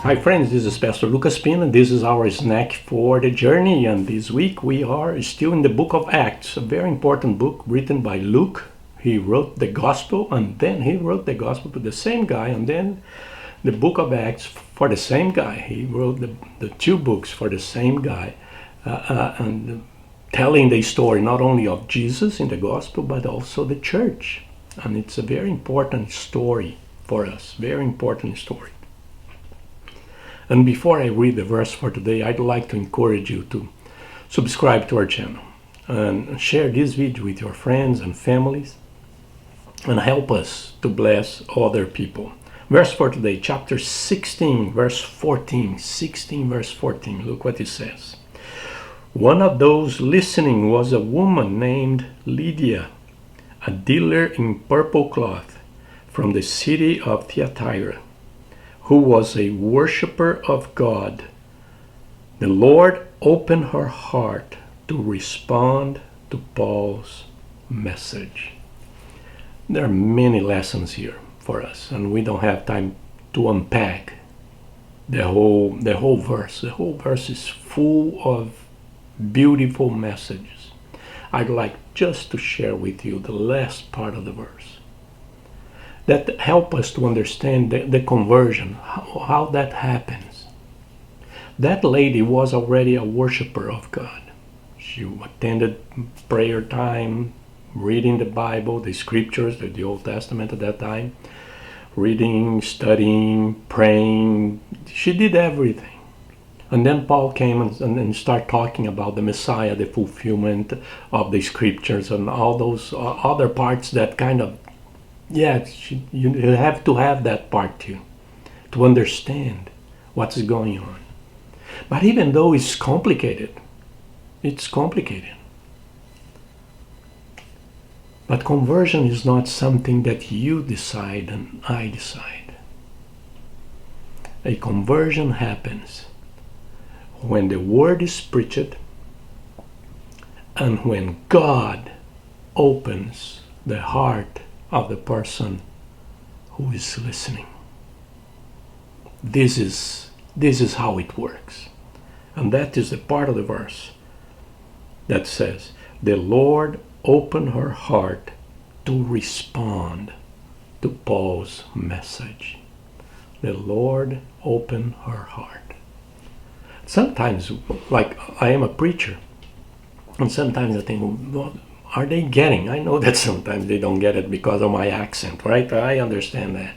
Hi friends, this is Pastor Lucas Pin and this is our snack for the journey, and this week we are still in the book of Acts, a very important book written by Luke. He wrote the gospel and then he wrote the gospel to the same guy, and then the book of Acts for the same guy. He wrote the two books for the same guy, and telling the story not only of Jesus in the gospel but also the church. And it's a very important story for us, very important story. And before I read the verse for today, I'd like to encourage you to subscribe to our channel and share this video with your friends and families and help us to bless other people. Verse for today, chapter 16, verse 14. 16, verse 14. Look what it says. One of those listening was a woman named Lydia, a dealer in purple cloth from the city of Thyatira, who was a worshiper of God. The Lord opened her heart to respond to Paul's message. There are many lessons here for us, and we don't have time to unpack the whole verse. The whole verse is full of beautiful messages. I'd like just to share with you the last part of the verse that help us to understand the conversion, how that happens. That lady was already a worshiper of God. She attended prayer time, reading the Bible, the scriptures, the Old Testament at that time, reading, studying, praying. She did everything. And then Paul came and started talking about the Messiah, the fulfillment of the scriptures and all those other parts that kind of, you have to have that part too, to understand what's going on. But even though it's complicated. But conversion is not something that you decide and I decide. A conversion happens when the word is preached and when God opens the heart of the person who is listening. This is how it works. And that is the part of the verse that says, the Lord opened her heart to respond to Paul's message. The Lord opened her heart. Sometimes, like, I am a preacher, and sometimes I think, well, are they getting? I know that sometimes they don't get it because of my accent, right? I understand that.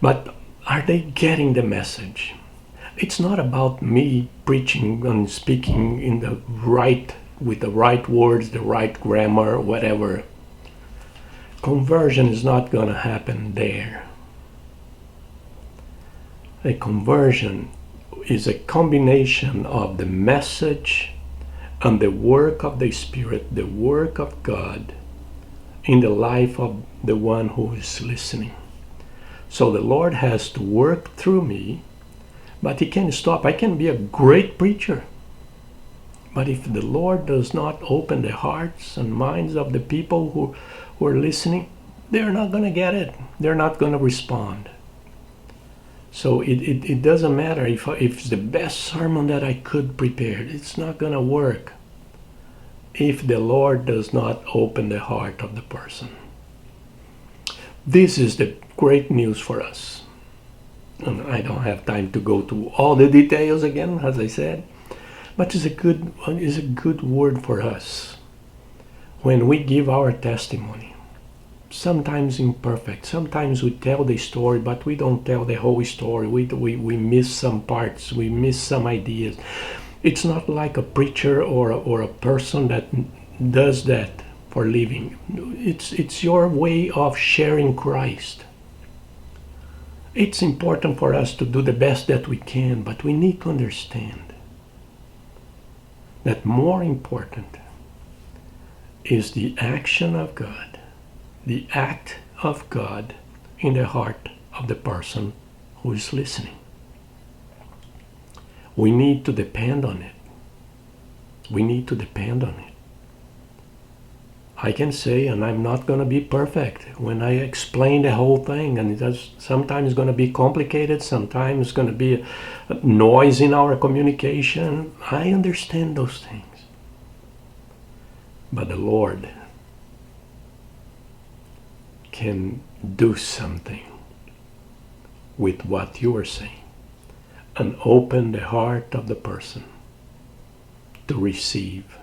But are they getting the message? It's not about me preaching and speaking with the right words, the right grammar, whatever. Conversion is not going to happen there. A conversion is a combination of the message and the work of the Spirit, the work of God in the life of the one who is listening. So the Lord has to work through me, but He can't stop. I can be a great preacher, but if the Lord does not open the hearts and minds of the people who are listening, they're not going to get it. They're not going to respond. So it doesn't matter if it's the best sermon that I could prepare. It's not going to work if the Lord does not open the heart of the person. This is the great news for us. And I don't have time to go to all the details again, as I said, but it's a good word for us when we give our testimony. Sometimes imperfect. Sometimes we tell the story, but we don't tell the whole story. We miss some parts. We miss some ideas. It's not like a preacher or a person that does that for living. It's your way of sharing Christ. It's important for us to do the best that we can, but we need to understand that more important is the action of God, the act of God in the heart of the person who is listening. We need to depend on it. We need to depend on it. I can say, and I'm not going to be perfect when I explain the whole thing, and sometimes it's going to be complicated, sometimes it's going to be a noise in our communication. I understand those things. But the Lord can do something with what you are saying and open the heart of the person to receive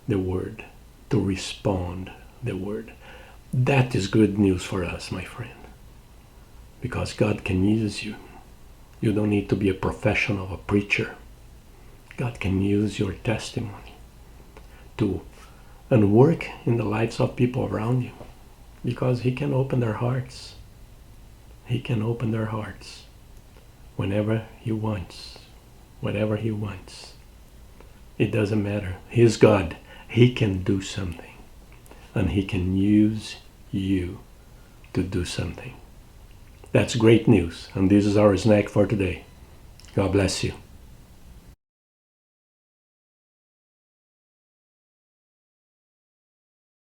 the word, to respond the word. That is good news for us, my friend, because God can use you. You don't need to be a professional, a preacher. God can use your testimony to and work in the lives of people around you, because He can open their hearts. He can open their hearts whenever He wants, whatever He wants. It doesn't matter. He's God. He can do something, and He can use you to do something. That's great news, and this is our snack for today. God bless you.